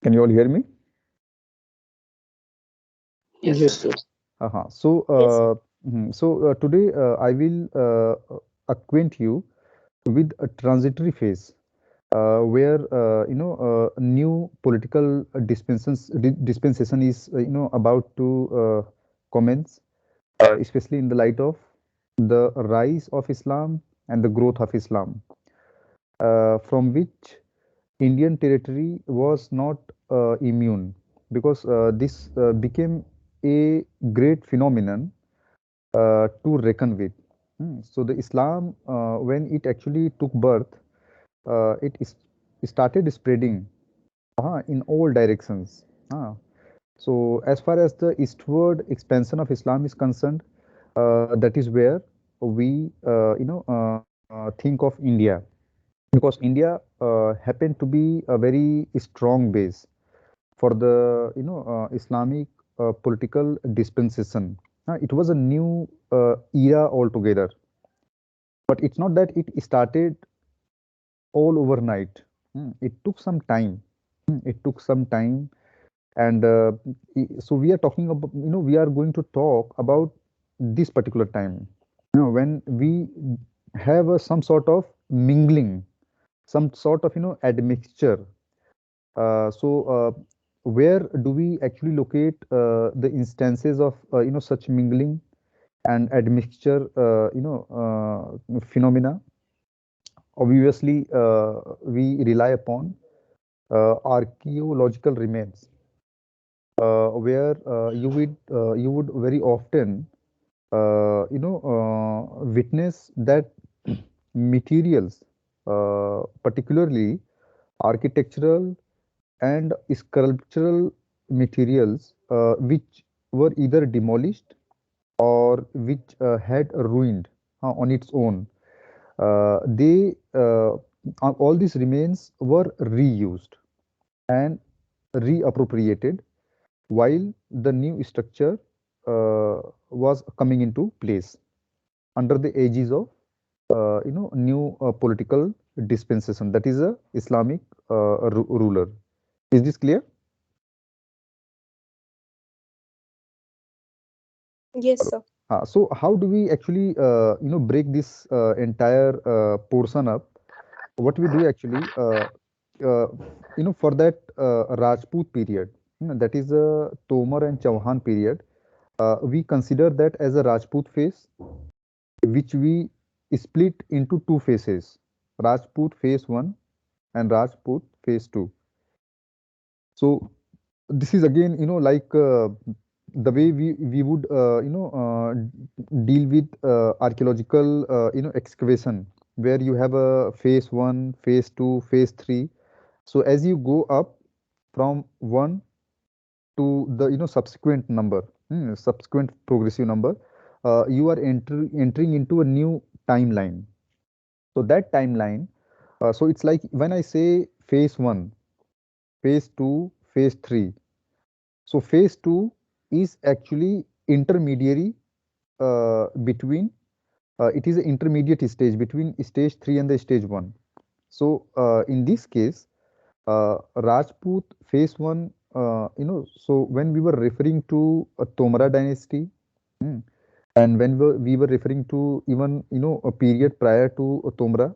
Can you all hear me? Yes, Yes, sir. sir. So, Yes, today I will acquaint you with a transitory phase where a new political dispensation is about to commence, especially in the light of the rise of Islam and the growth of Islam, from which Indian territory was not immune, because this became a great phenomenon to reckon with. So the Islam, when it actually took birth, it started spreading in all directions. Uh, so as far as the eastward expansion of Islam is concerned, that is where we think of India, because India happened to be a very strong base for the Islamic political dispensation. It was a new era altogether, but it's not that it started all overnight. It took some time. It took some time, and so we are talking about, we are going to talk about this particular time, when we have some sort of mingling, some sort of admixture. So where do we actually locate the instances of such mingling and admixture phenomena? Obviously, we rely upon archaeological remains, where you would very often witness that materials, particularly architectural and sculptural materials, which were either demolished or which had ruined on its own. They all these remains were reused and reappropriated while the new structure was coming into place under the aegis of new political dispensation, that is a Islamic ruler. Is this clear? yes, sir. So how do we actually break this entire portion up? What we do actually, uh, for that Rajput period, that is a Tomar and Chauhan period, we consider that as a Rajput phase, which we split into two phases: Rajput phase 1 and Rajput phase 2. So this is again, like the way we would deal with archaeological excavation, where you have a phase 1, phase 2, phase 3. So as you go up from 1 to the subsequent number, subsequent progressive number, you are entering into a new timeline. So that timeline, so it's like when I say phase 1, phase 2, phase 3. So phase 2 is actually intermediary between, it is an intermediate stage between stage 3 and the stage 1. So in this case, Rajput phase 1, so when we were referring to a Tomara dynasty, hmm, and when we were referring to even a period prior to Tomra,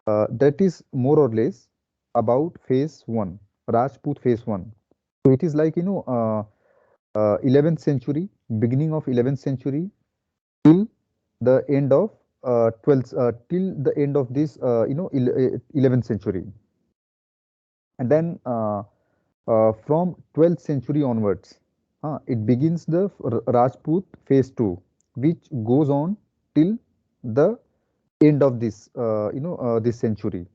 that is more or less about phase 1, Rajput phase 1. So it is like 11th century, beginning of 11th century till the end of 12th, till the end of this 11th century, and then from 12th century onwards, it begins the Rajput phase 2, which goes on till the end of this this century,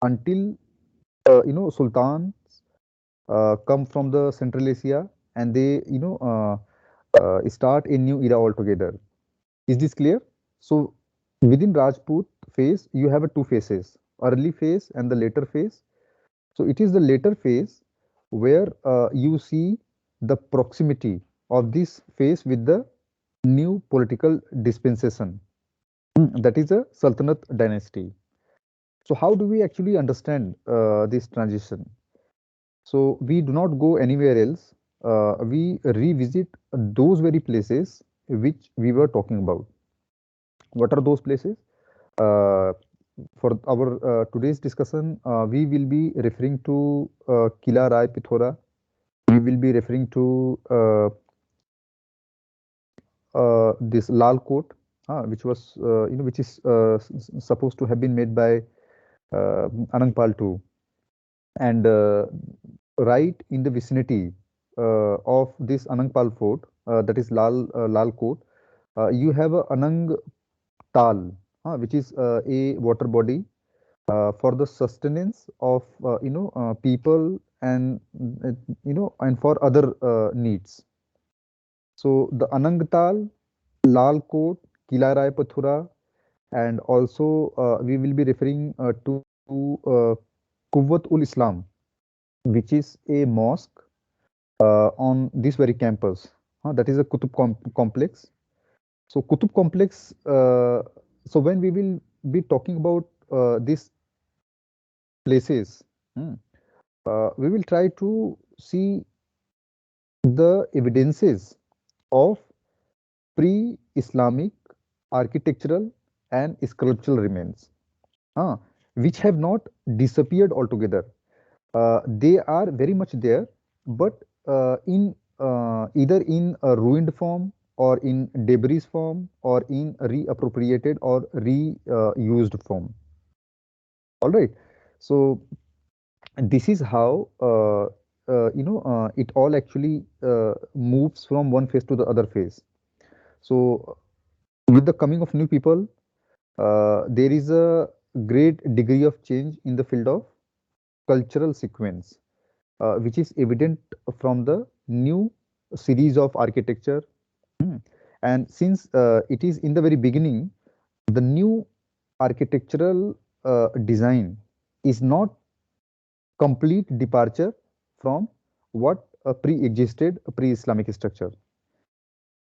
until sultans come from the Central Asia, and they start a new era altogether. Is this clear? So within Rajput phase, you have a two phases: early phase and the later phase. So it is the later phase where you see the proximity of this phase with the new political dispensation. That is a Sultanate dynasty. So how do we actually understand this transition? So we do not go anywhere else. We revisit those very places which we were talking about. What are those places? Uh, for our today's discussion, we will be referring to Kila Rai Pithora. We will be referring to this Lal Kot, which was which is supposed to have been made by Anangpal II, and right in the vicinity of this Anangpal Fort, that is Lal Kot, you have a Anang Tal, which is a water body for the sustenance of people and and for other needs. So the Anang Tal, Lal Kot, Kila Rai Pathura, and also we will be referring to Quwwat ul Islam, which is a mosque on this very campus. That is a Qutub complex. So Qutub complex. So when we will be talking about these places, hmm, we will try to see the evidences of pre-Islamic architectural and sculptural remains, uh, which have not disappeared altogether. They are very much there, but in either in a ruined form or in debris form or in reappropriated or reused form. All right. So this is how it all actually moves from one phase to the other phase. So with the coming of new people, there is a great degree of change in the field of cultural sequence, which is evident from the new series of architecture. Hmm. And since it is in the very beginning, the new architectural design is not complete departure from what pre-existed pre-Islamic structure.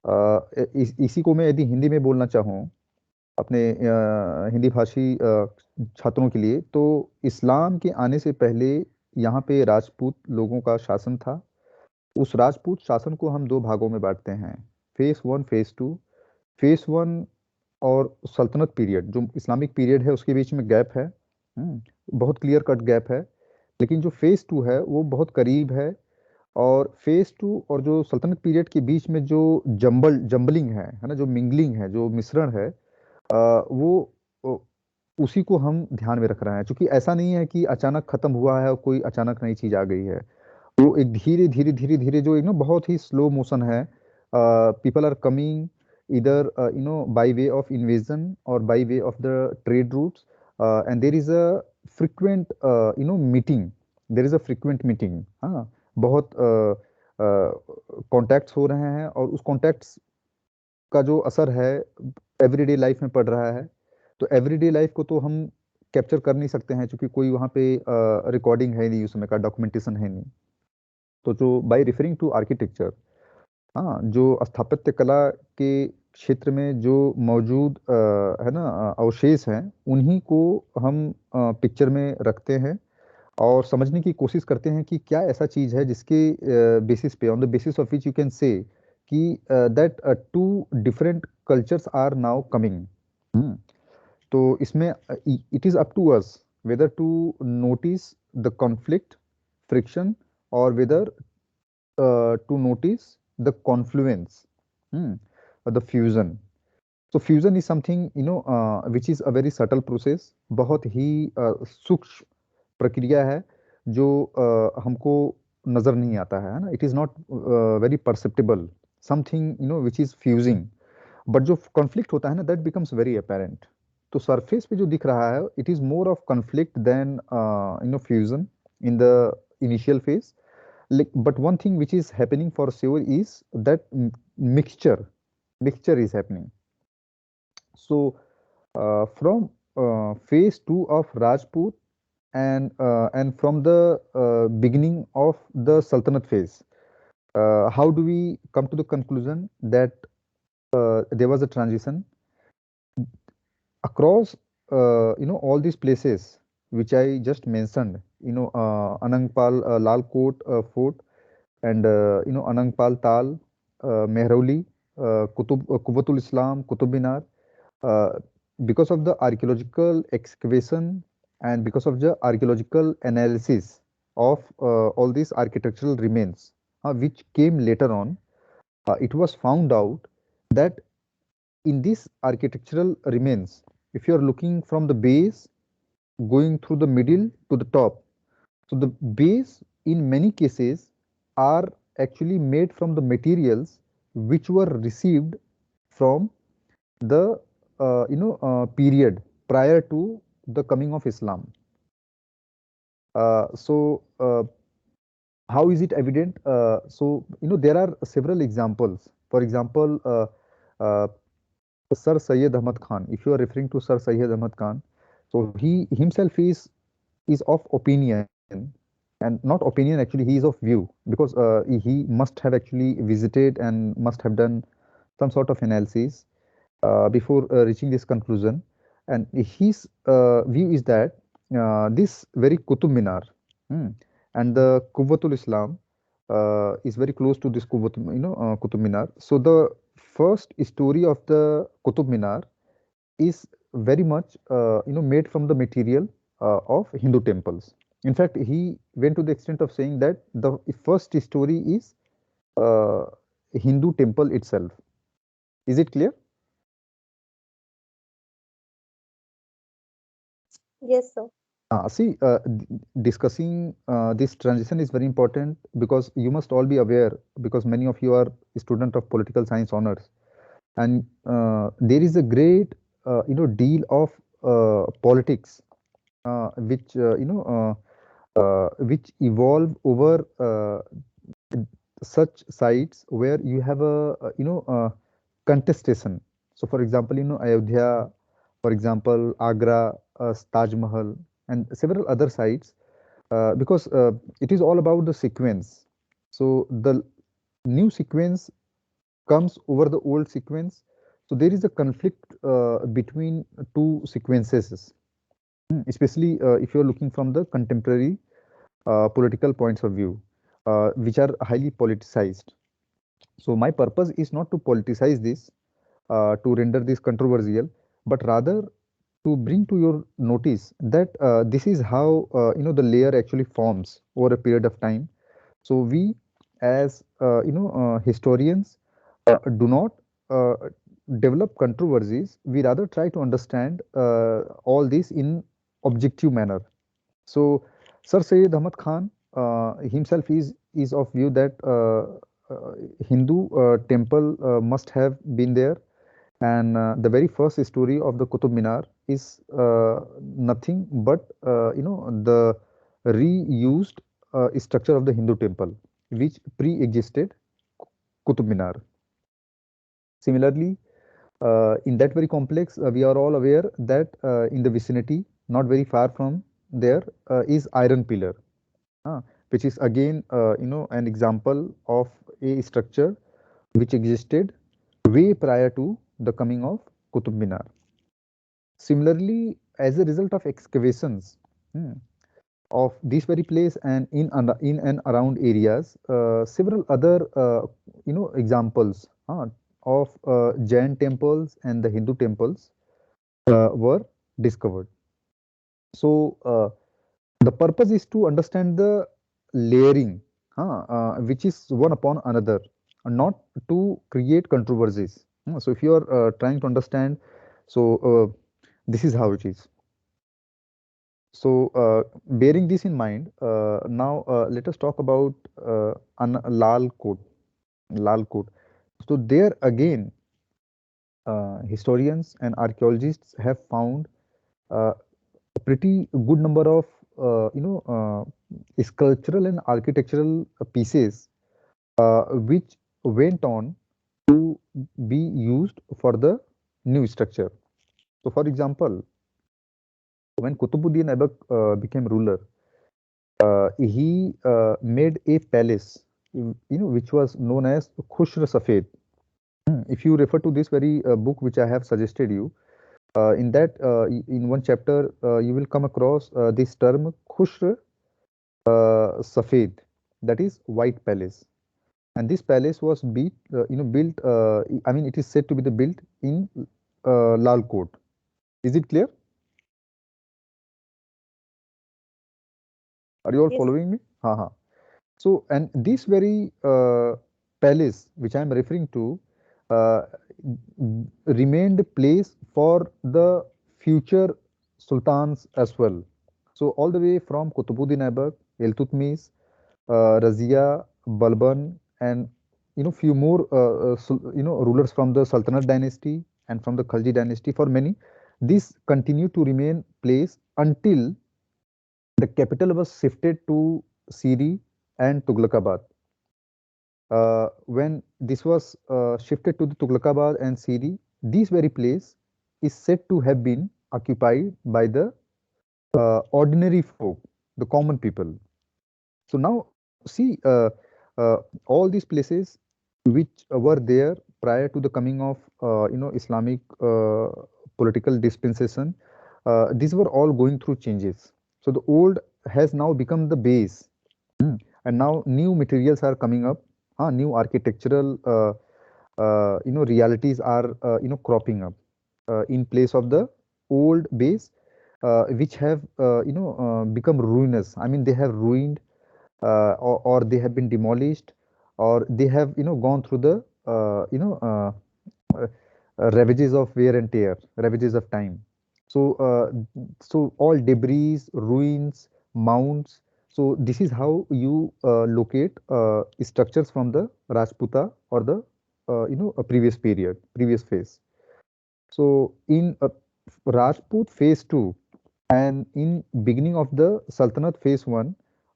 इसी को मैं यदि हिंदी में बोलना चाहूँ अपने हिंदी भाषी छात्रों के लिए, तो इस्लाम के आने से पहले यहाँ पे राजपूत लोगों का शासन था। उस राजपूत शासन को हम दो भागों में बांटते हैं, phase one phase two. Phase one और सल्तनत पीरियड, जो इस्लामिक पीरियड है, उसके बीच में गैप है। बहुत क्लियर कट गैप है। लेकिन जो फेस टू है वो बहुत करीब है। और फेस टू और जो सल्तनत पीरियड के बीच में जो जंबलिंग है ना, जो मिंगलिंग है, जो मिश्रण है, वो अ, उसी को हम ध्यान में रख रहे हैं। क्योंकि ऐसा नहीं है कि अचानक खत्म हुआ है और कोई अचानक नई चीज आ गई है। वो एक धीरे धीरे धीरे धीरे जो एक ना बहुत ही स्लो मोशन है। People are coming either by way of invasion or by way of the trade routes, and there is a frequent meeting, there is a frequent meeting। हाँ, बहुत कॉन्टैक्ट्स हो रहे हैं और उस कॉन्टैक्ट्स का जो असर है एवरीडे लाइफ में पड़ रहा है। तो एवरीडे लाइफ को तो हम कैप्चर कर नहीं सकते हैं, क्योंकि कोई वहाँ पे रिकॉर्डिंग है नहीं, उस समय का डॉक्यूमेंटेशन है नहीं। तो जो बाय रिफरिंग टू आर्किटेक्चर, हाँ, जो स्थापत्य कला के क्षेत्र में जो मौजूद है ना अवशेष हैं, उन्हीं को हम पिक्चर में रखते हैं और समझने की कोशिश करते हैं कि क्या ऐसा चीज है जिसके बेसिस पे, on the basis of which you can say कि that two different cultures are now coming. तो इसमें it is up to us whether to notice the conflict, friction, और whether to notice the confluence, or the fusion. So fusion is something which is a very subtle process, बहुत ही सूक्ष्म प्रक्रिया है जो हमको नजर नहीं आता है ना। It is not very perceptible, something which is fusing. But जो कॉन्फ्लिक्ट होता है ना, दैट बिकम्स वेरी अपेरेंट। तो सरफेस पे जो दिख रहा है, it is more of conflict than fusion in the initial phase. But one thing which is happening for sure is that mixture is happening. So from phase two of Rajput and from the beginning of the Sultanate phase, how do we come to the conclusion that there was a transition across all these places? which I just mentioned, Anangpal Lal Kot Fort, and Anangpal Tal, Mehrauli, Quwwatul Islam, Qutub Minar, uh, because of the archaeological excavation and because of the archaeological analysis of all these architectural remains, which came later on, it was found out that in these architectural remains, if you are looking from the base going through the middle to the top, so the base in many cases are actually made from the materials which were received from the period prior to the coming of Islam. So how is it evident? There are several examples. For example, uh, Sir Syed Ahmad Khan. If you are referring to Sir Syed Ahmad Khan, so he himself is of opinion, and not opinion actually, he is of view, because he must have actually visited and must have done some sort of analysis before reaching this conclusion. And his view is that this very Qutub Minar, hmm, and the Quwwatul Islam is very close to this Qutub Minar. So the first story of the Qutub Minar is very much made from the material of Hindu temples. In fact, he went to the extent of saying that the first story is uh, Hindu temple itself. Is it clear? Yes, sir. Discussing this transition is very important because you must all be aware, because many of you are student of political science honors, and there is a great deal of politics which evolve over such sites where you have contestation. So, for example, Ayodhya, for example, Agra, Taj Mahal, and several other sites, because it is all about the sequence. So, the new sequence comes over the old sequence. So, there is a conflict between two sequences, especially if you are looking from the contemporary political points of view, which are highly politicized. So my purpose is not to politicize this, to render this controversial, but rather to bring to your notice that this is how the layer actually forms over a period of time. So we, as historians, do not uh, develop controversies. We rather try to understand all this in objective manner. So, Sir Syed Ahmad Khan himself is of view that Hindu temple must have been there, and the very first story of the Qutub Minar is nothing but the reused structure of the Hindu temple, which pre-existed Qutub Minar. Similarly, in that very complex, we are all aware that in the vicinity, not very far from there, is Iron Pillar, uh, which is again an example of a structure which existed way prior to the coming of Qutub Minar. Similarly, as a result of excavations of this very place and in and around areas, several other examples of Jain temples and the Hindu temples were discovered. So the purpose is to understand the layering, which is one upon another, not to create controversies. So if you are trying to understand, so this is how it is. So bearing this in mind, now let us talk about Lal Kot. Lal Kot. So there again, historians and archaeologists have found a pretty good number of sculptural and architectural pieces which went on to be used for the new structure. So, for example, when Kutubuddin Aibak became ruler, he made a palace, which was known as Khushra Safed. If you refer to this very book which I have suggested you, In that, in one chapter, you will come across this term Khushr Safed, that is White Palace. And this palace was built. I mean, it is said to be the built in Lal Kot. Is it clear? Are you all Yes. following me? Ha ha. So, and this very palace, which I am referring to, uh, remained place for the future sultans as well. So, all the way from Qutbuddin Aibak, Iltutmish, Razia, Balban, and few more rulers from the Sultanate dynasty and from the Khalji dynasty. For many, this continued to remain place until the capital was shifted to Siri and Tughlaqabad. When this was shifted to the Tughlaqabad and Siri, this very place is said to have been occupied by the ordinary folk, the common people. So now see, all these places which were there prior to the coming of Islamic political dispensation, these were all going through changes. So the old has now become the base. Hmm. And now new materials are coming up. New architectural realities are cropping up in place of the old base, which have become ruinous. I mean, they have ruined, or they have been demolished, or they have gone through the uh, ravages of wear and tear, ravages of time. So so all debris, ruins, mounds. So this is how you locate structures from the Rajputa or the a previous period, previous phase. So in Rajput phase 2 and in beginning of the Sultanate phase 1,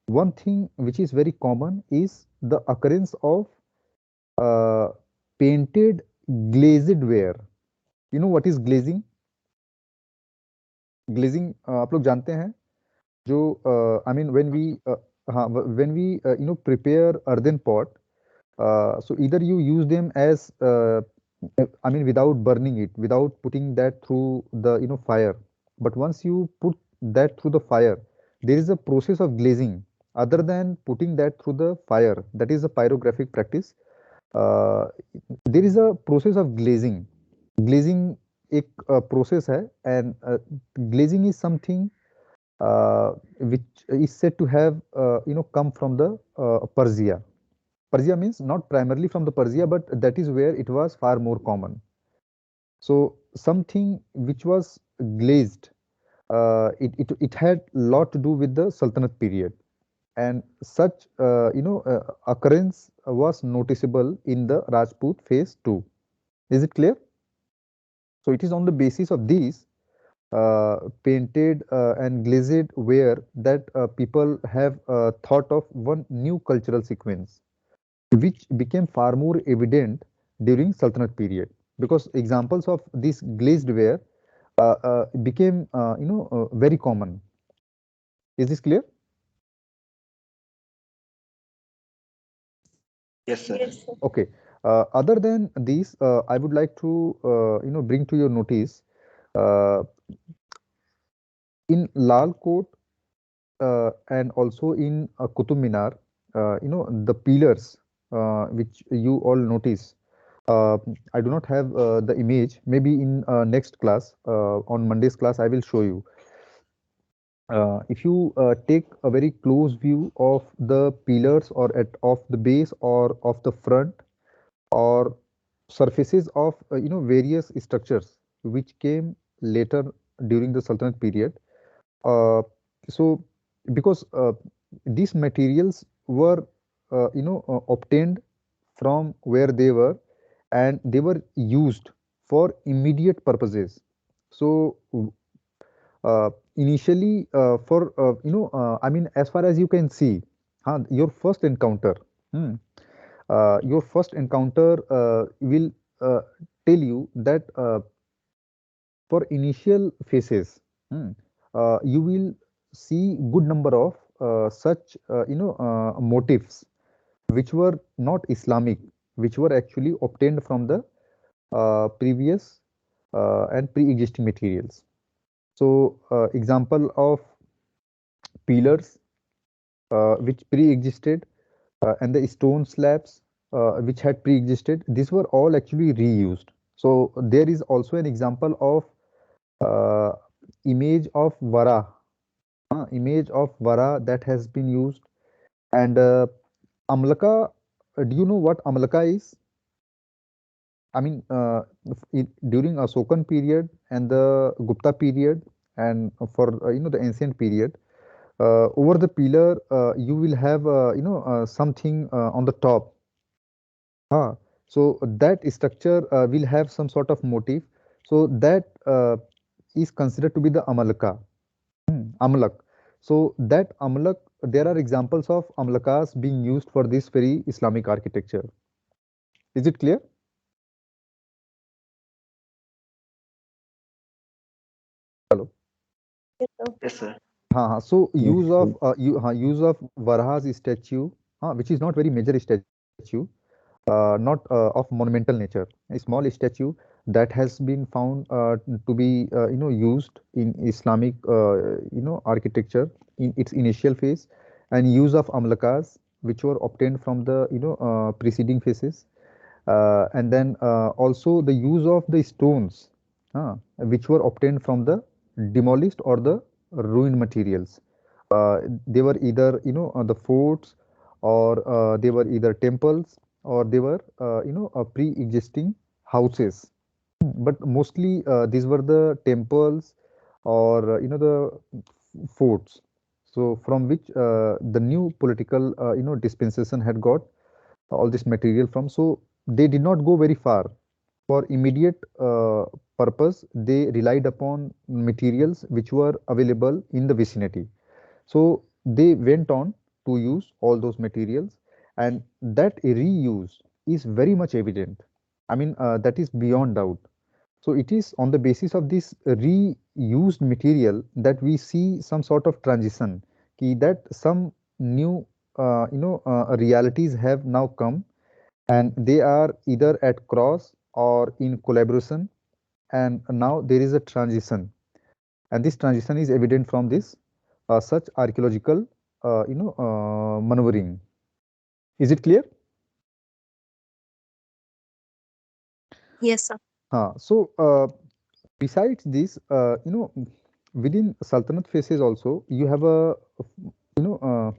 one thing which is very common is the occurrence of uh, painted glazed ware. You know what is glazing? Glazing आप लोग जानते हैं जो I mean when we हाँ when we prepare earthen pot, so either you use them as I mean without burning it, without putting that through the fire. But once you put that through the fire, there is a process of glazing. Other than putting that through the fire, that is a pyrographic practice. Uh, there is a process of glazing. Glazing एक process है, and glazing is something which is said to have come from the Persia. Persia means not primarily from the Persia, but that is where it was far more common. So something which was glazed, it had lot to do with the Sultanate period, and such occurrence was noticeable in the Rajput phase 2. Is it clear? So it is on the basis of these painted and glazed ware that people have thought of one new cultural sequence, which became far more evident during Sultanate period, because examples of this glazed ware became very common. Is this clear? Yes, sir. Yes, sir. Okay. Other than these, I would like to bring to your notice uh, in Lal Kot and also in Qutub Minar, the pillars which you all notice. Uh, I do not have the image. Maybe in next class, on Monday's class, I will show you. If you take a very close view of the pillars or of the base or of the front or surfaces of various structures which came later during the Sultanate period. Uh, so because these materials were obtained from where they were, and they were used for immediate purposes. So initially for I mean, as far as you can see, your first encounter, hmm, your first encounter will tell you that for initial phases, you will see good number of such motifs which were not Islamic, which were actually obtained from the previous. and pre-existing materials. So, example of pillars which pre-existed and the stone slabs which had pre-existed, these were all actually reused. So there is also an example of uh, image of Vara that has been used. And Amlaka, do you know what Amlaka is? I mean, during Asokan period and the Gupta period, and for the ancient period, over the pillar you will have something on the top. So that structure will have some sort of motif. So that is considered to be the Amalaka. Amlak. So that Amlak, there are examples of Amlakas being used for this very Islamic architecture. Is it clear? Hello. Yes, sir. Yes, sir. So Yes, use of Varaha's statue, which is not very major statue, not of monumental nature, a small statue that has been found to be used in Islamic architecture in its initial phase, and use of amlakas which were obtained from the preceding phases, and then also the use of the stones which were obtained from the demolished or the ruined materials. They were either the forts, or they were either temples, or they were pre-existing houses. But mostly these were the temples, or the forts. So from which the new political dispensation had got all this material from. So they did not go very far. For immediate purpose, they relied upon materials which were available in the vicinity. So they went on to use all those materials, and that reuse is very much evident. I mean, that is beyond doubt. So it is on the basis of this reused material that we see some sort of transition, that some new realities have now come, and they are either at cross or in collaboration, and now there is a transition, and this transition is evident from this such archaeological maneuvering. Is it clear? Yes, sir. So besides this, within Sultanate phases also you have a you know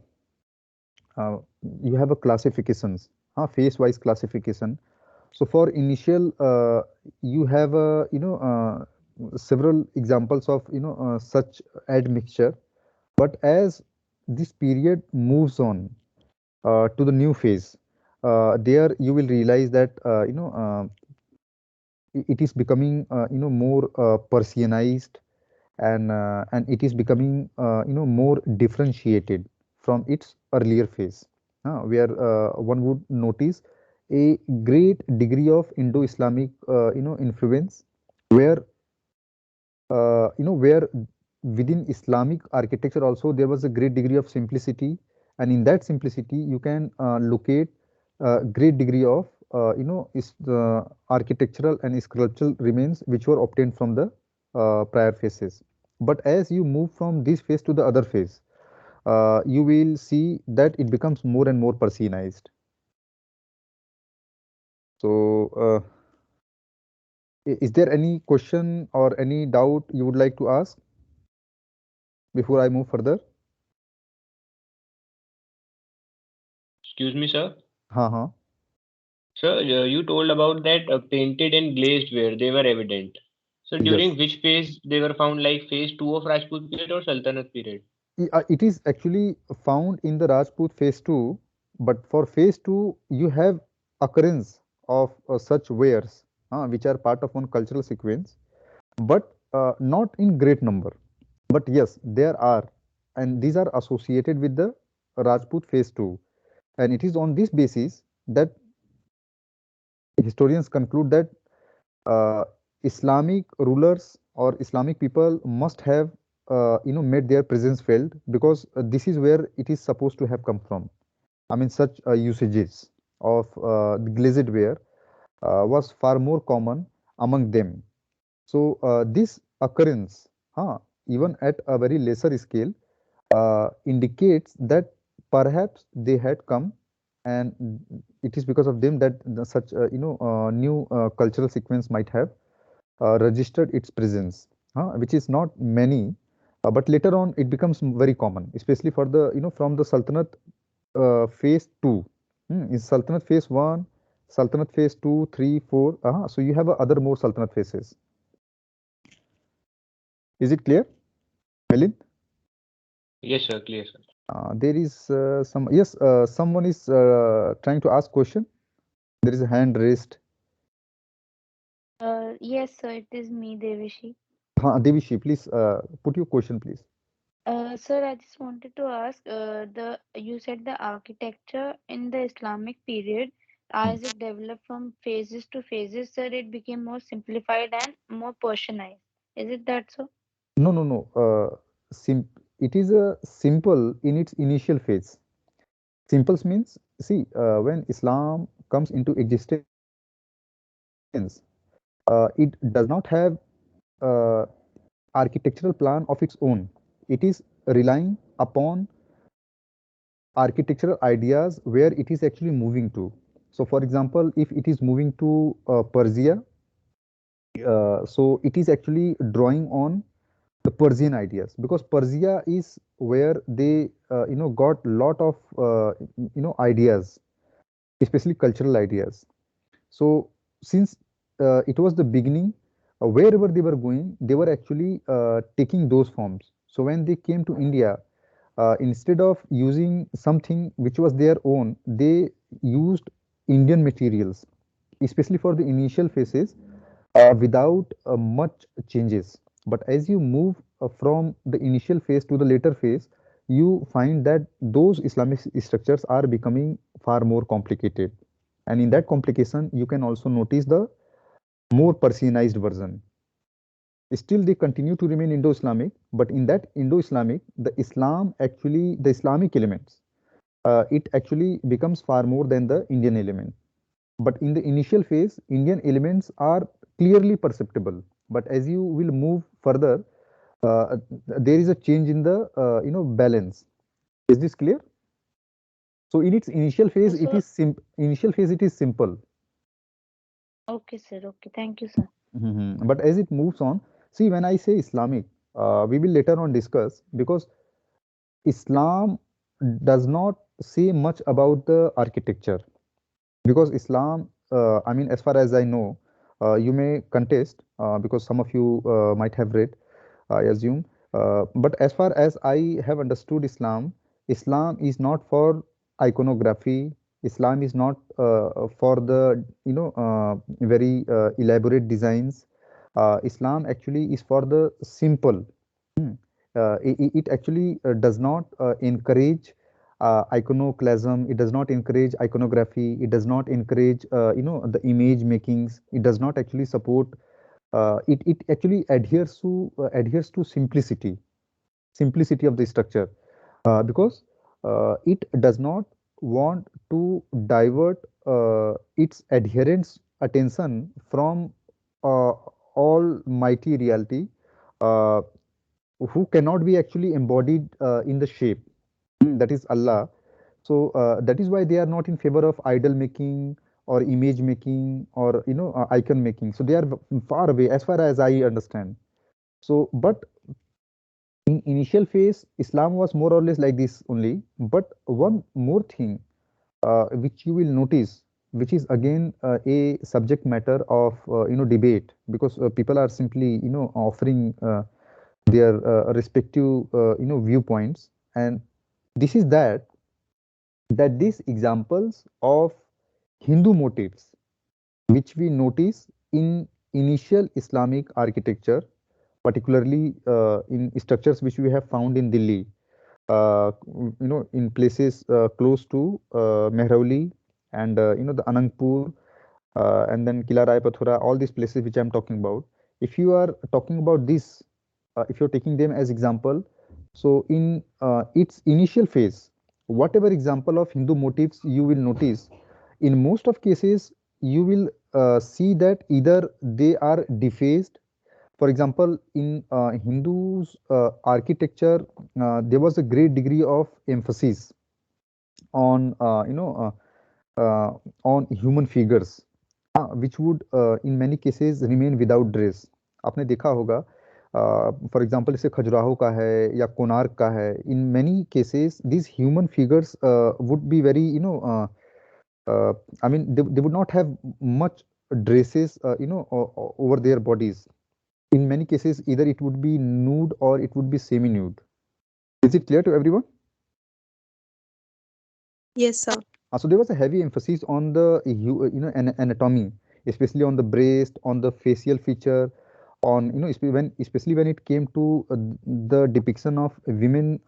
uh, you have a classifications, phase wise classification. So for initial, you have several examples of such admixture. But as this period moves on to the new phase, there you will realize that it is becoming more Persianized, and it is becoming more differentiated from its earlier phase, where one would notice a great degree of Indo-Islamic influence, where where within Islamic architecture also there was a great degree of simplicity, and in that simplicity you can locate a great degree of is the architectural and sculptural remains which were obtained from the prior phases. But as you move from this phase to the other phase, you will see that it becomes more and more Persianized. So, is there any question or any doubt you would like to ask before I move further? Excuse me, sir. हाँ हाँ. Sir, you told about that painted and glazed ware, they were evident. So during Yes. which phase they were found, like phase 2 of Rajput period or Sultanate period? It is actually found in the Rajput phase 2, but for phase 2, you have occurrence of such wares which are part of one cultural sequence, but not in great number. But yes, there are, and these are associated with the Rajput phase 2. And it is on this basis that historians conclude that uh, Islamic rulers or Islamic people must have made their presence felt, because this is where it is supposed to have come from. I mean, such usages of the glazed ware was far more common among them. So this occurrence, even at a very lesser scale, indicates that perhaps they had come, and it is because of them that such new cultural sequence might have registered its presence, which is not many, but later on it becomes very common, especially for the from the Sultanate phase two. In Sultanate phase one, Sultanate phase two, three, four. So you have other more Sultanate phases. Is it clear, Melin? Yes, sir. Clear, sir. There is some, yes, someone is trying to ask question. There is a hand raised. Yes, sir, it is me, Devishi. Devishi, please put your question, please. Sir, I just wanted to ask, the you said the architecture in the Islamic period, Hmm. as it developed from phases to phases, sir, it became more simplified and more Persianized. Is it that so? No, no, no. It is a simple in its initial phase. Simples means, see, when Islam comes into existence, it does not have uh, architectural plan of its own. It is relying upon architectural ideas where it is actually moving to. So, for example, if it is moving to Persia, so it is actually drawing on the Persian ideas, because Persia is where they got lot of ideas, especially cultural ideas. So since it was the beginning, wherever they were going, they were actually taking those forms. So when they came to India, instead of using something which was their own, they used Indian materials, especially for the initial phases, without much changes. But as you move from the initial phase to the later phase, you find that those Islamic structures are becoming far more complicated. And in that complication, you can also notice the more Persianized version. Still, they continue to remain Indo-Islamic, but in that Indo-Islamic, the Islamic elements, it actually becomes far more than the Indian element. But in the initial phase, Indian elements are clearly perceptible. But as you will move further, there is a change in the balance. Is this clear? So in its initial phase, So, it is simple. okay, sir. Okay, thank you, sir. But as it moves on, see, when I say Islamic, we will later on discuss, because Islam does not say much about the architecture, because Islam, I mean, as far as I know, you may contest, because some of you might have read, I assume. But as far as I have understood Islam, Islam is not for iconography. Islam is not for the very elaborate designs. Islam actually is for the simple. Hmm. It actually does not encourage iconoclasm. It does not encourage iconography. It does not encourage the image makings. It does not actually support. It actually adheres to simplicity of the structure, because it does not want to divert its adherents' attention from uh, almighty reality, uh, who cannot be actually embodied in the shape, that is Allah. So that is why they are not in favor of idol making or image making or icon making. So they are far away, as far as I understand. So, but in initial phase, Islam was more or less like this only. But one more thing which you will notice, which is again a subject matter of debate, because people are simply offering their respective viewpoints, and this is that these examples of Hindu motifs which we notice in initial Islamic architecture, particularly in structures which we have found in Delhi, in places close to Mehrauli and the Anandpur, and then Kila Rai Pathura, all these places which I'm talking about. If you are talking about this, if you're taking them as example, so in its initial phase, whatever example of Hindu motifs you will notice, in most of cases, you will see that either they are defaced, For example, in Hindus architecture, there was a great degree of emphasis on on human figures, which would in many cases remain without dress. आपने देखा होगा, for example इसे खजुराहो का है या कोणार्क का है. In many cases these human figures would be very I mean they would not have much dresses over their bodies. In many cases either it would be nude or it would be semi nude. Is it clear to everyone? Yes, sir. So there was a heavy emphasis on the anatomy, especially on the breast, on the facial feature, on especially when it came to the depiction of women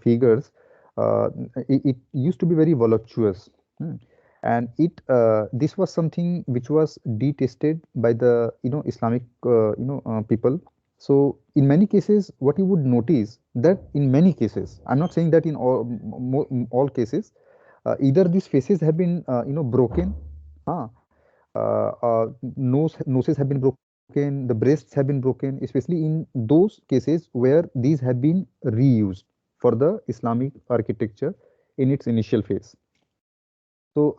figures. It used to be very voluptuous. And this was something which was detested by the Islamic people. So in many cases, what you would notice that in many cases, I'm not saying that in all cases, either these faces have been broken, uh, noses have been broken, the breasts have been broken, especially in those cases where these have been reused for the Islamic architecture in its initial phase. So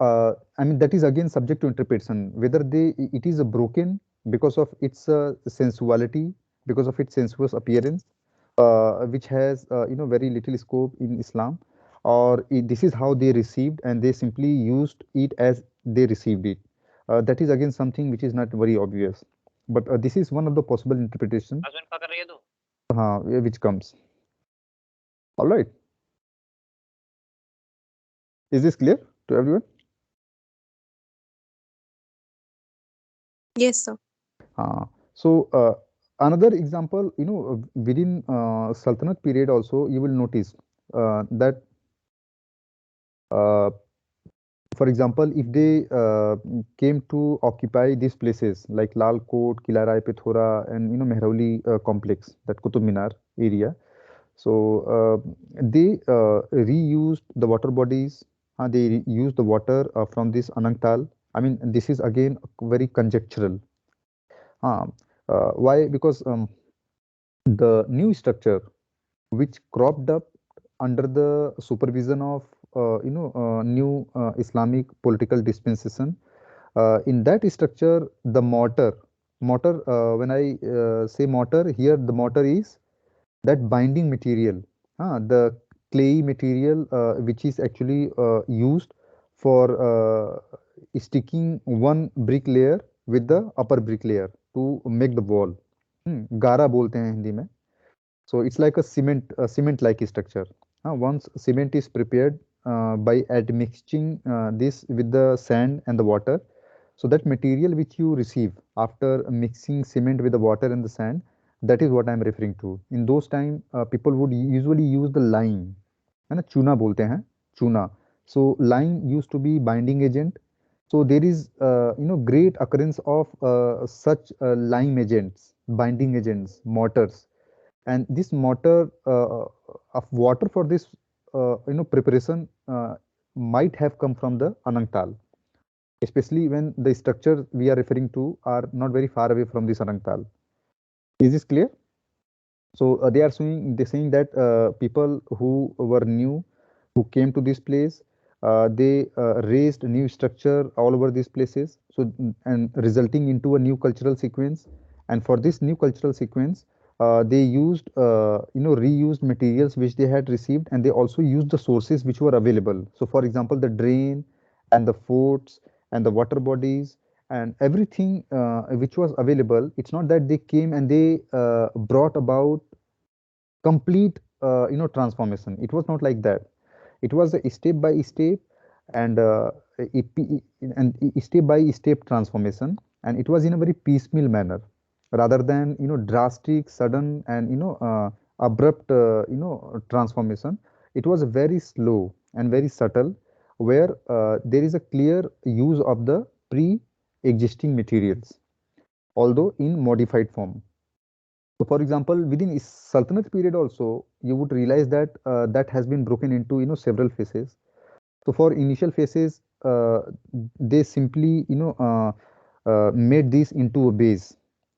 I mean that is again subject to interpretation, whether it is a broken because of its sensuality, because of its sensuous appearance, which has very little scope in Islam, or this is how they received and they simply used it as they received it. That is again something which is not very obvious, but this is one of the possible interpretation which comes. All right, is this clear to everyone? Yes, sir. So another example, within Sultanate period also, you will notice that, for example, if they came to occupy these places like Lal Kot, Kila Rai Pithora, and Mehrauli complex, that Qutub Minar area. So they reused the water bodies. They used the water from this Anangtal. I mean, this is again very conjectural. Uh, why? Because the new structure which cropped up under the supervision of new Islamic political dispensation. In that structure, the mortar. When I say mortar here, the mortar is that binding material, the clayey material which is actually used for sticking one brick layer with the upper brick layer to make the wall. गारा बोलते हैं हिंदी में. So it's like a cement like structure. Once cement is prepared by admixing this with the sand and the water, so that material which you receive after mixing cement with the water and the sand, that is what I am referring to. In those time, people would usually use the lime. है ना, चूना बोलते हैं, चूना. So lime used to be binding agent. So there is great occurrence of such lime agents, binding agents, mortars, and this mortar of water for this preparation might have come from the Anangtal, especially when the structures we are referring to are not very far away from this Anangtal. Is this clear? So they're saying that people who were new, who came to this place, they raised new structure all over these places. So and resulting into a new cultural sequence. And for this new cultural sequence, they used reused materials which they had received, and they also used the sources which were available. So for example, the drain and the forts and the water bodies and everything which was available. It's not that they came and they brought about complete transformation. It was not like that. It was a step by step and step by step transformation, and it was in a very piecemeal manner rather than drastic, sudden, and abrupt transformation. It was very slow and very subtle, where there is a clear use of the pre-existing materials, although in modified form. So, for example, within Sultanate period also, you would realize that that has been broken into several phases. So, for initial phases, they simply made this into a base.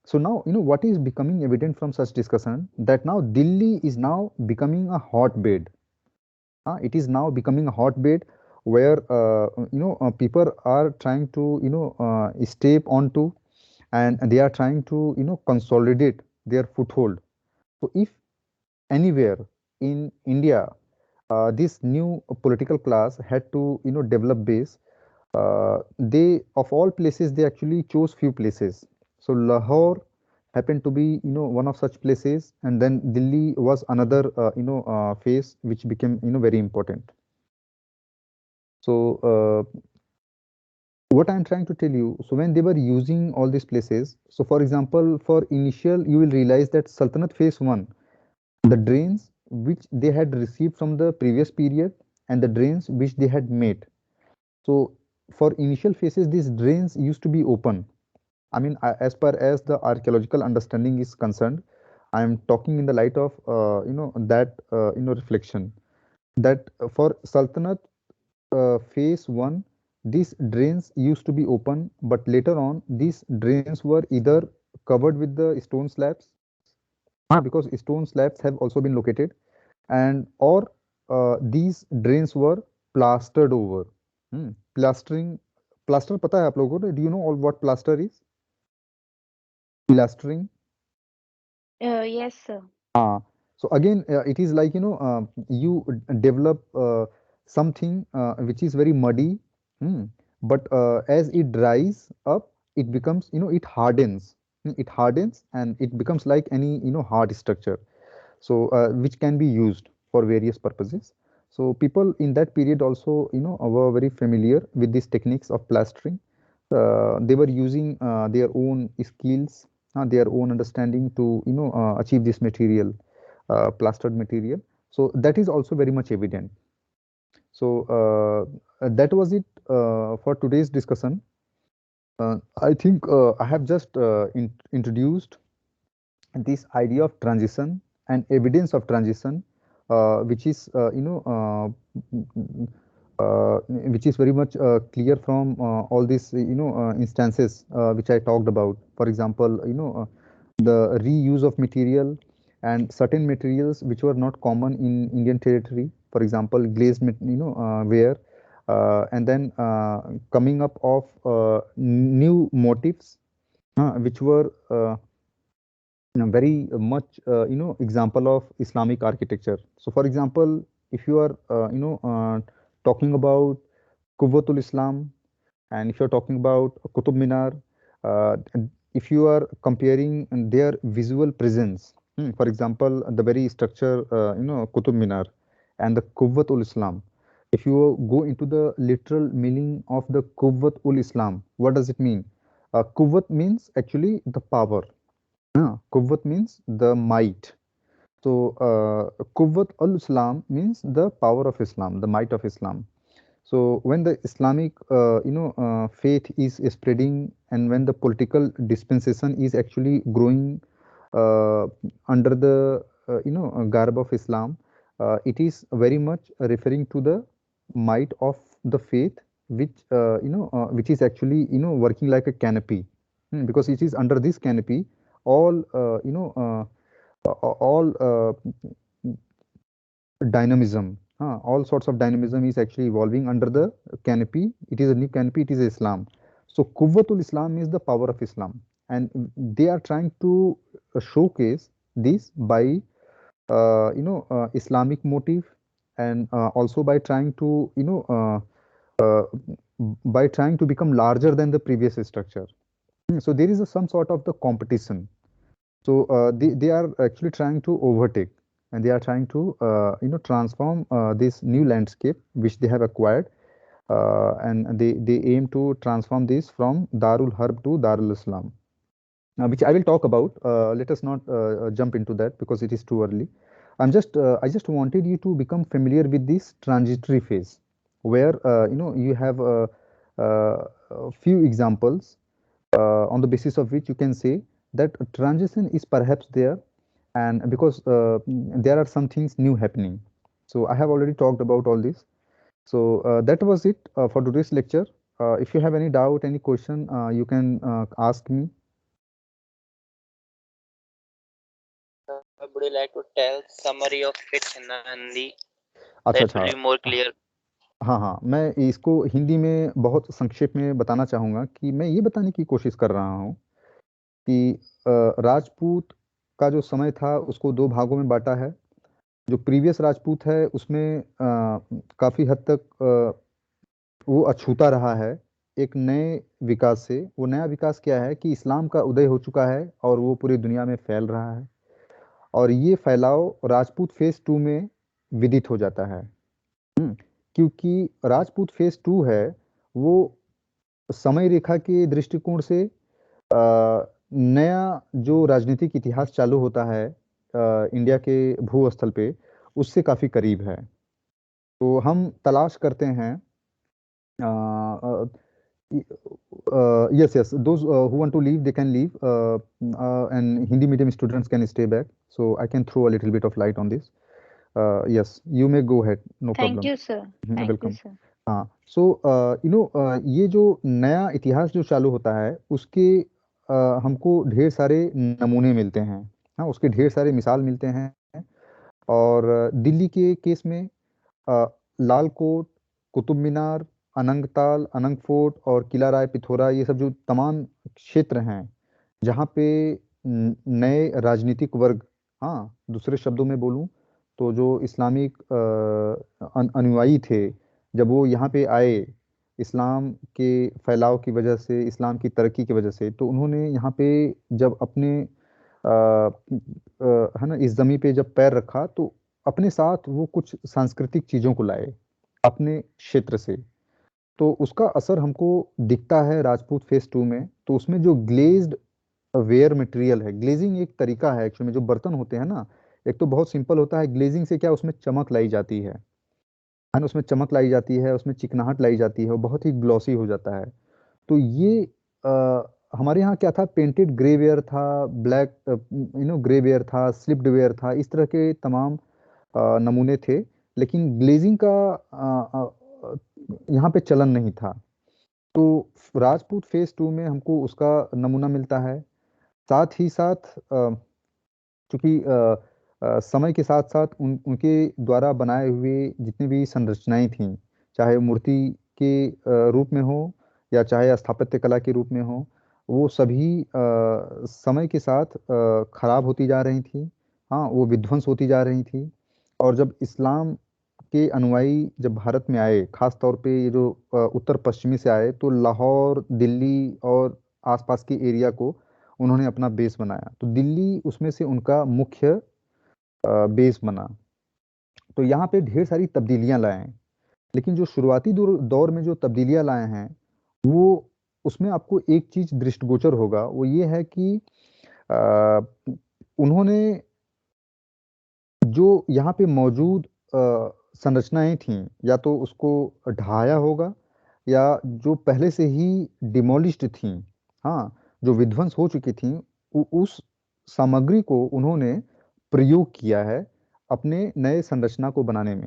So now, what is becoming evident from such discussion, that now Delhi is now becoming a hotbed. It is now becoming a hotbed where people are trying to step onto, and they are trying to consolidate their foothold. So if anywhere in India this new political class had to develop base, they, of all places, they actually chose few places. So Lahore happened to be one of such places, and then Delhi was another phase which became very important. So what I'm trying to tell you, so when they were using all these places, so for example, for initial, you will realize that Sultanate phase 1, the drains which they had received from the previous period and the drains which they had made. So for initial phases, these drains used to be open. I mean, as per as the archaeological understanding is concerned, I am talking in the light of that reflection, that for Sultanate phase 1, these drains used to be open, but later on these drains were either covered with the stone slabs, because stone slabs have also been located, and or these drains were plastered over. Plastering, plaster पता है आप लोगों को? Do you know all what plaster is? Plastering. Yes, sir. So again, it is like you develop something which is very muddy, hmm, but as it dries up, it becomes it hardens. It hardens and it becomes like any hard structure. So which can be used for various purposes. So people in that period also were very familiar with these techniques of plastering. They were using their own skills, their own understanding to achieve this material, plastered material. So that is also very much evident. So that was it for today's discussion. I think I have just introduced this idea of transition and evidence of transition, which is which is very much clear from all these instances which I talked about. For example, the reuse of material and certain materials which were not common in Indian territory. For example, glazed ware, and then coming up of new motifs which were very much example of Islamic architecture. So for example, if you are talking about Quwwatul Islam, and if you're talking about Qutub Minar, and if you are comparing their visual presence, for example, the very structure, Qutub Minar and the Quwwat ul Islam, if you go into the literal meaning of the Quwwat ul Islam, what does it mean? Quwwat means actually the power. Quwwat means the might. So, Quwwat al-Islam means the power of Islam, the might of Islam. So, when the Islamic, faith is spreading, and when the political dispensation is actually growing uh, under the, garb of Islam, it is very much referring to the might of the faith, which is actually, working like a canopy. Because it is under this canopy, all, all dynamism, all sorts of dynamism is actually evolving under the canopy. It is a new canopy, it is Islam. So Quwwatul Islam is the power of Islam, and they are trying to showcase this by Islamic motive, and also by trying to by trying to become larger than the previous structure. So there is some sort of the competition. So they are actually trying to overtake, and they are trying to transform this new landscape which they have acquired, and they aim to transform this from Darul Harb to Darul Islam, which I will talk about. Let us not jump into that because it is too early. I just wanted you to become familiar with this transitory phase, where you have a few examples on the basis of which you can say that a transition is perhaps there, and because there are some things new happening. So I have already talked about all this. So that was it for today's lecture. If you have any doubt, any question, you can ask me. would you like to tell summary of it in Hindi? अच्छा That will अच्छा be more clear. हाँ हाँ, मैं इसको हिंदी में बहुत संक्षेप में बताना चाहूँगा कि मैं ये बताने की कोशिश कर रहा हूँ कि राजपूत का जो समय था उसको दो भागों में बांटा है। जो प्रीवियस राजपूत है उसमें काफ़ी हद तक वो अछूता रहा है एक नए विकास से। वो नया विकास क्या है कि इस्लाम का उदय हो चुका है और वो पूरी दुनिया में फैल रहा है, और ये फैलाव राजपूत फेज 2 में विदित हो जाता है। क्योंकि राजपूत फेज 2 है वो समय रेखा के दृष्टिकोण से नया जो राजनीतिक इतिहास चालू होता है इंडिया के भूस्थल पे, उससे काफी करीब है। तो हम तलाश करते हैं yes, yes, those who want to leave they can leave, and Hindi medium students can stay back, so I can throw a little bit of light on this. Yes, you may go ahead, no Thank problem. you, sir. Thank you, Welcome. sir. हाँ, सो ये जो नया इतिहास जो चालू होता है उसके हमको ढेर सारे नमूने मिलते हैं। हाँ, उसके ढेर सारे मिसाल मिलते हैं। और दिल्ली के केस में लाल कोट, कुतुब मीनार, अनंगताल, अनंग फोर्ट और किला राय पिथौरा, ये सब जो तमाम क्षेत्र हैं जहाँ पे नए राजनीतिक वर्ग, हाँ दूसरे शब्दों में बोलूँ तो जो इस्लामिक अनुयायी थे, जब वो यहाँ पे आए इस्लाम के फैलाव की वजह से, इस्लाम की तरक्की की वजह से, तो उन्होंने यहाँ पे जब अपने है ना इस जमी पे जब पैर रखा तो अपने साथ वो कुछ सांस्कृतिक चीजों को लाए अपने क्षेत्र से। तो उसका असर हमको दिखता है राजपूत फेस 2 में। तो उसमें जो ग्लेज्ड वेयर मटेरियल है, ग्लेजिंग एक तरीका है एक्चुअली में, जो बर्तन होते हैं ना, एक तो बहुत सिंपल होता है, ग्लेजिंग से क्या उसमें चमक लाई जाती है ना, उसमें चमक लाई जाती है, उसमें चिकनाहट लाई जाती है, वो बहुत ही ग्लॉसी हो जाता है। तो ये हमारे यहाँ क्या था, पेंटेड ग्रे वेयर था, ब्लैक ग्रे वेयर था, स्लिप्ड वेयर था, इस तरह के तमाम नमूने थे। लेकिन ग्लेजिंग का यहाँ पे चलन नहीं था। तो राजपूत फेस 2 में हमको उसका नमूना मिलता है। साथ ही साथ चूंकि समय के साथ साथ उनके द्वारा बनाए हुए जितनी भी संरचनाएं थीं, चाहे वो मूर्ति के रूप में हो या चाहे स्थापत्य कला के रूप में हो, वो सभी समय के साथ खराब होती जा रही थी। हाँ, वो विध्वंस होती जा रही थी। और जब इस्लाम के अनुयायी जब भारत में आए, खास तौर पे ये जो उत्तर पश्चिमी से आए, तो लाहौर, दिल्ली और आसपास के एरिया को उन्होंने अपना बेस बनाया। तो दिल्ली उसमें से उनका मुख्य बेस बना। तो यहाँ पे ढेर सारी तब्दीलियां लाए हैं। लेकिन जो शुरुआती दौर में जो तब्दीलियां लाए हैं, वो उसमें आपको एक चीज दृष्टिगोचर होगा, वो ये है कि अ, उन्होंने जो यहाँ पे मौजूद संरचनाएं थीं, या तो उसको ढाया होगा, या जो पहले से ही डिमोलिश्ड थीं, हाँ, जो विध्वंस हो चुकी थीं, उस सामग्री को उन्होंने प्रयोग किया है अपने नए संरचना को बनाने में।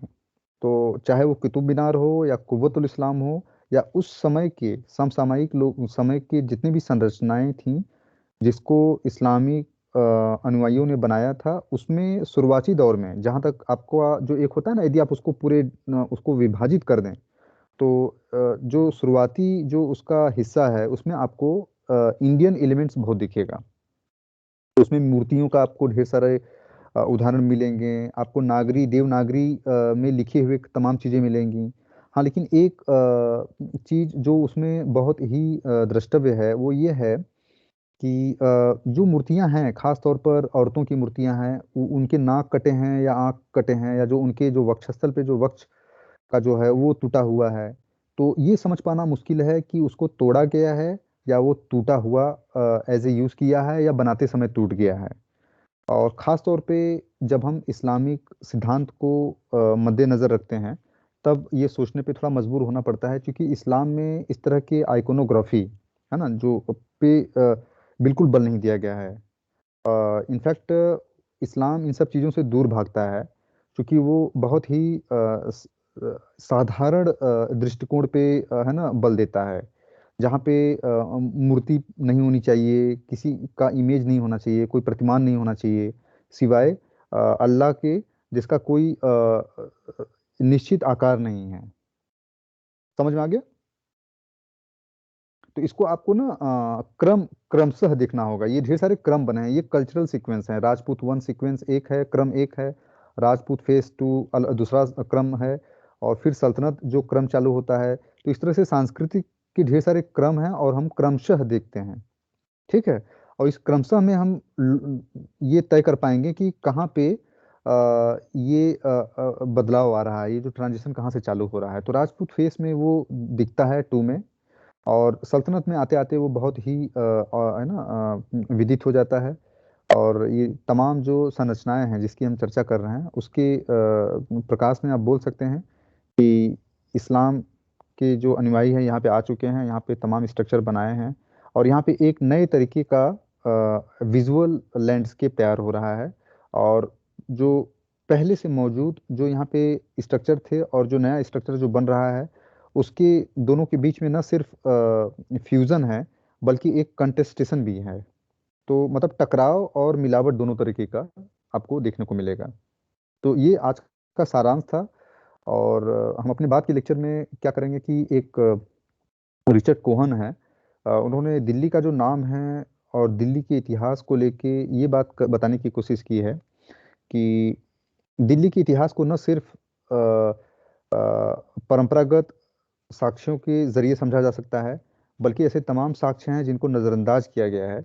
तो चाहे वो कुतुब मीनार हो या कुव्वतुल इस्लाम हो, या उस समय के समसामयिक लोग, समय के जितनी भी संरचनाएं थीं जिसको इस्लामी अनुयायियों ने बनाया था, उसमें शुरुआती दौर में जहाँ तक आपको जो एक होता है ना, यदि आप उसको पूरे उसको विभाजित कर दें, तो जो शुरुआती जो उसका हिस्सा है उसमें आपको इंडियन एलिमेंट्स बहुत दिखेगा। तो उसमें मूर्तियों का आपको ढेर सारे उदाहरण मिलेंगे, आपको नागरी, देवनागरी में लिखे हुए तमाम चीज़ें मिलेंगी। हाँ, लेकिन एक चीज़ जो उसमें बहुत ही द्रष्टव्य है वो ये है कि जो मूर्तियां हैं, खास तौर पर औरतों की मूर्तियां हैं, उनके नाक कटे हैं या आंख कटे हैं, या जो उनके जो वक्षस्थल पे जो वक्ष का जो है वो टूटा हुआ है। तो ये समझ पाना मुश्किल है कि उसको तोड़ा गया है या वो टूटा हुआ एज ए यूज किया है या बनाते समय टूट गया है। और ख़ास तौर पे जब हम इस्लामिक सिद्धांत को मद्देनज़र रखते हैं, तब ये सोचने पे थोड़ा मजबूर होना पड़ता है, क्योंकि इस्लाम में इस तरह के आइकोनोग्राफी है ना, जो पे बिल्कुल बल नहीं दिया गया है। इनफैक्ट इस्लाम इन सब चीज़ों से दूर भागता है, क्योंकि वो बहुत ही साधारण दृष्टिकोण पे है ना बल देता है, जहाँ पे मूर्ति नहीं होनी चाहिए, किसी का इमेज नहीं होना चाहिए, कोई प्रतिमान नहीं होना चाहिए, सिवाय अल्लाह के जिसका कोई निश्चित आकार नहीं है। समझ में आ गया? तो इसको आपको ना क्रमशः देखना होगा। ये ढेर सारे क्रम बने हैं, ये कल्चरल सीक्वेंस हैं। राजपूत 1 सीक्वेंस एक है, क्रम एक है। राजपूत फेस 2 दूसरा क्रम है, और फिर सल्तनत जो क्रम चालू होता है। तो इस तरह से सांस्कृतिक के ढेर सारे क्रम हैं और हम क्रमशः देखते हैं। ठीक है, और इस क्रमशः में हम ये तय कर पाएंगे कि कहाँ पे ये बदलाव आ रहा है, ये जो ट्रांजिशन कहाँ से चालू हो रहा है। तो राजपूत फेस में वो दिखता है 2 में, और सल्तनत में आते आते वो बहुत ही है ना विदित हो जाता है। और ये तमाम जो संरचनाएं हैं जिसकी हम चर्चा कर रहे हैं, उसके प्रकाश में आप बोल सकते हैं कि इस्लाम के जो अनुयायी हैं यहाँ पे आ चुके हैं, यहाँ पे तमाम स्ट्रक्चर बनाए हैं, और यहाँ पे एक नए तरीके का विजुअल लैंडस्केप तैयार हो रहा है। और जो पहले से मौजूद जो यहाँ पे स्ट्रक्चर थे और जो नया स्ट्रक्चर जो बन रहा है, उसके दोनों के बीच में न सिर्फ फ्यूजन है, बल्कि एक कंटेस्टेशन भी है। तो मतलब टकराव और मिलावट दोनों तरीके का आपको देखने को मिलेगा। तो ये आज का सारांश था। और हम अपने बाद के लेक्चर में क्या करेंगे कि एक रिचर्ड कोहन है, उन्होंने दिल्ली का जो नाम है और दिल्ली के इतिहास को लेके ये बात बताने की कोशिश की है कि दिल्ली के इतिहास को न सिर्फ परंपरागत साक्ष्यों के जरिए समझा जा सकता है, बल्कि ऐसे तमाम साक्ष्य हैं जिनको नज़रअंदाज किया गया है,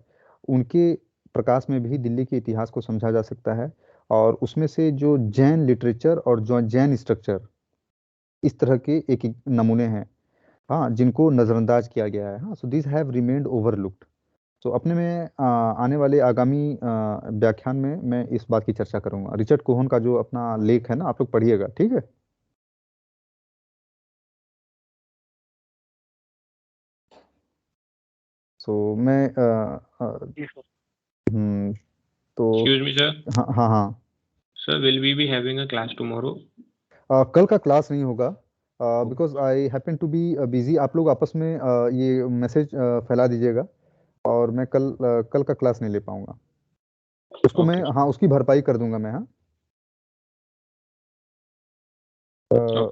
उनके प्रकाश में भी दिल्ली के इतिहास को समझा जा सकता है। और उसमें से जो जैन लिटरेचर और जो जैन स्ट्रक्चर, इस तरह के एक एक नमूने हैं, हाँ, जिनको नज़रअंदाज किया गया है। हाँ, so this have remained overlooked. तो अपने में आने वाले आगामी व्याख्यान में मैं इस बात की चर्चा करूंगा। रिचर्ड कोहन का जो अपना लेख है ना, आप लोग पढ़िएगा, ठीक है? सो मैं तो Excuse me, sir. हाँ हाँ हाँ, Sir, will we be having a class tomorrow? कल का क्लास नहीं होगा, because I happen to be busy. आप लोग आपस में ये मैसेज फैला दीजिएगा, और मैं कल का क्लास नहीं ले पाऊंगा। उसको मैं Okay. हाँ, उसकी भरपाई कर दूंगा मैं। हाँ Okay.